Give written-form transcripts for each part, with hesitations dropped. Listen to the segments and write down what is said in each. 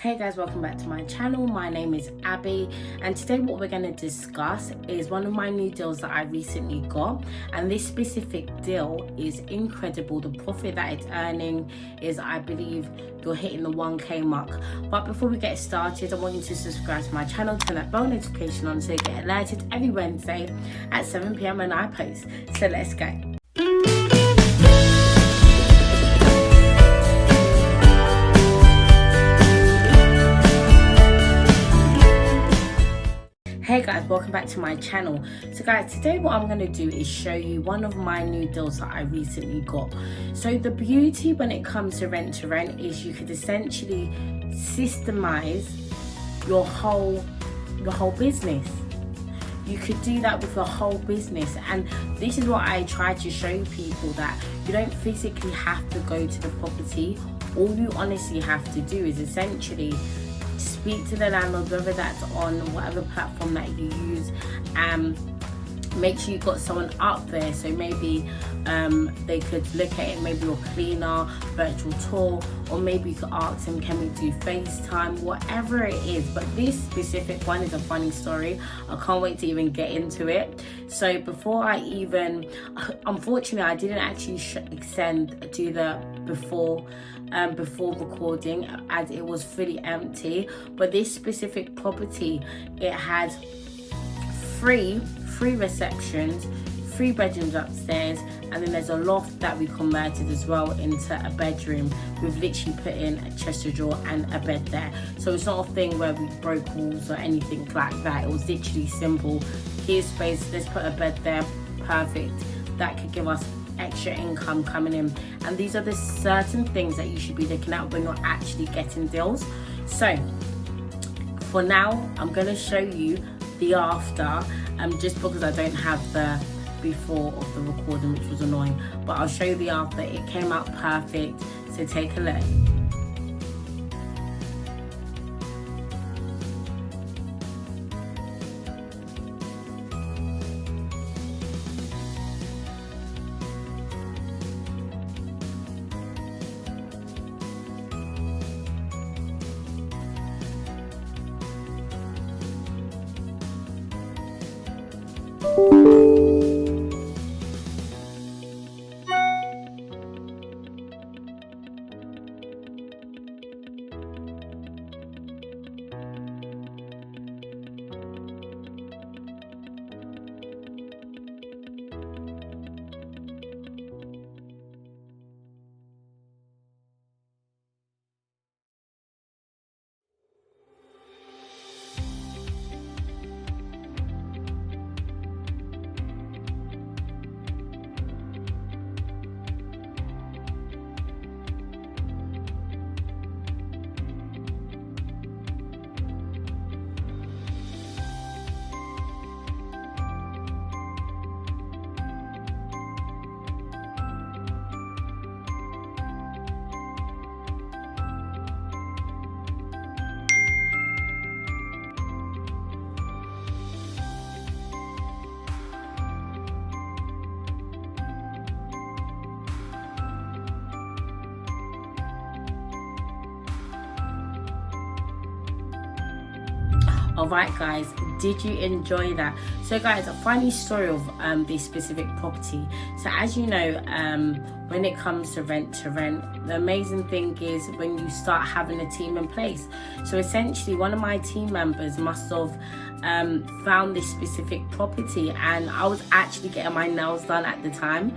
Hey guys, welcome back to my channel. My name is Abby, and today what we're going to discuss is one of my new deals that I recently got, and this specific deal is incredible. The profit that it's earning is, I believe, you're hitting the 1k mark. But before we get started, I want you to subscribe to my channel, turn that bell notification on so you get alerted every Wednesday at 7 p.m. when I post. So let's go. Hey guys, welcome back to my channel. So guys, today what I'm going to do is show you one of my new deals that I recently got. So the beauty when it comes to rent to rent is you could essentially systemize your whole business. You could do that with your whole business, and this is what I try to show people, that you don't physically have to go to the property. All you honestly have to do is essentially speak to the landlord, whether that's on whatever platform that you use, and make sure you've got someone up there. So maybe they could look at it, maybe your cleaner, virtual tour, or maybe you could ask them, can we do FaceTime, whatever it is. But this specific one is a funny story. I can't wait to even get into it. So before I even, unfortunately I didn't actually do the before recording, as it was fully empty. But this specific property, it had three receptions, 3 bedrooms upstairs, and then there's a loft that we converted as well into a bedroom. We've literally put in a chest of drawer and a bed there, so it's not a thing where we broke walls or anything like that. It was literally simple. Here's space, let's put a bed there, perfect. That could give us extra income coming in. And these are the certain things that you should be looking at when you're actually getting deals. So for now, I'm going to show you the after, just because I don't have the before of the recording, which was annoying, but I'll show you the after. It came out perfect, so take a look. Alright guys, did you enjoy that? So guys, a funny story of this specific property. So as you know, when it comes to rent, the amazing thing is when you start having a team in place. So essentially one of my team members must have found this specific property, and I was actually getting my nails done at the time.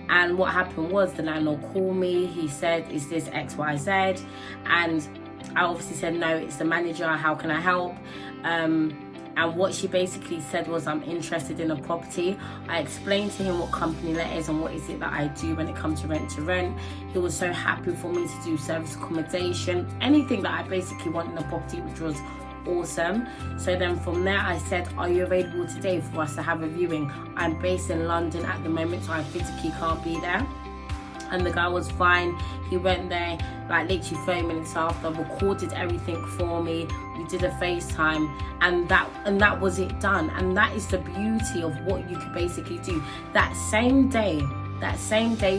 And what happened was the landlord called me. He said, is this XYZ? And I obviously said, no, it's the manager, how can I help? And what she basically said was, I'm interested in a property. I explained to him what company that is and what is it that I do when it comes to rent. He was so happy for me to do service accommodation, anything that I basically want in a property, which was awesome. So then from there I said, are you available today for us to have a viewing? I'm based in London at the moment, so I physically can't be there. And the guy was fine. He went there like literally 30 minutes after, recorded everything for me. We did a FaceTime, and that was it done. And that is the beauty of what you could basically do. That same day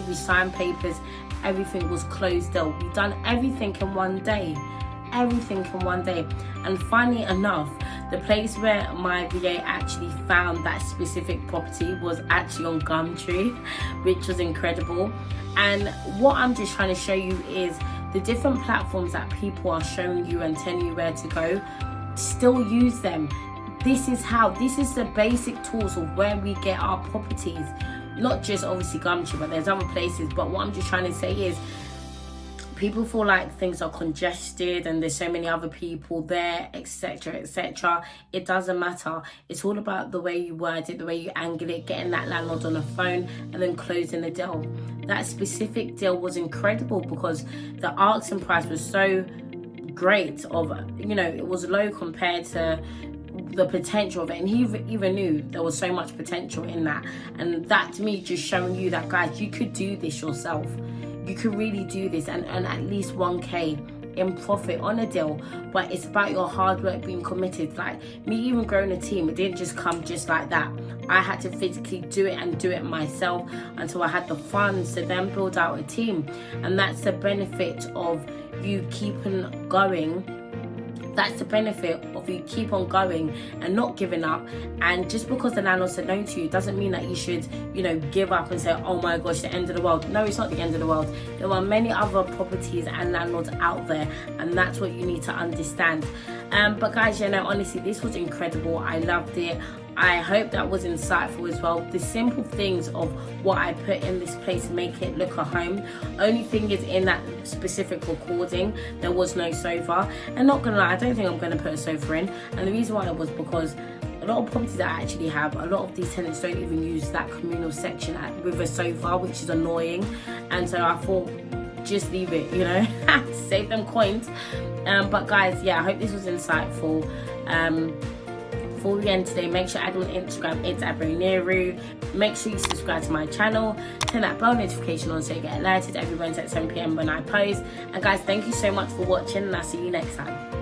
we signed papers, everything was closed out. We done everything in one day. everything in one day. And funny enough, the place where my VA actually found that specific property was actually on Gumtree, which was incredible. And what I'm just trying to show you is the different platforms that people are showing you and telling you where to go. Still use them. This is the basic tools of where we get our properties. Not just obviously Gumtree, but there's other places. But what I'm just trying to say is, people feel like things are congested and there's so many other people there, etc, etc. It doesn't matter. It's all about the way you word it, the way you angle it, getting that landlord on the phone and then closing the deal. That specific deal was incredible because the asking price was so great it was low compared to the potential of it, and he even knew there was so much potential in that. And that to me just showing you that, guys, you could do this yourself. You could really do this and earn at least 1k in profit on a deal. But it's about your hard work being committed. Like me even growing a team, it didn't just come just like that. I had to physically do it myself until I had the funds to then build out a team. And that's the benefit of you keeping going. That's the benefit of you keep on going and not giving up. And just because the landlord said no to you doesn't mean that you should, give up and say, oh my gosh, the end of the world. No, it's not the end of the world. There are many other properties and landlords out there, and that's what you need to understand. But guys, honestly, this was incredible. I loved it. I hope that was insightful as well. The simple things of what I put in this place make it look a home. Only thing is, in that specific recording, there was no sofa. And not gonna lie, I don't think I'm gonna put a sofa in. And the reason why was because a lot of properties that I actually have, a lot of these tenants don't even use that communal section with a sofa, which is annoying. And so I thought, just leave it, save them coins. But guys, yeah, I hope this was insightful. Before we end today, make sure you add me on Instagram, it's @Braineru. Make sure you subscribe to my channel, turn that bell notification on so you get alerted every Wednesday at 7 p.m. when I post. And guys, thank you so much for watching, and I'll see you next time.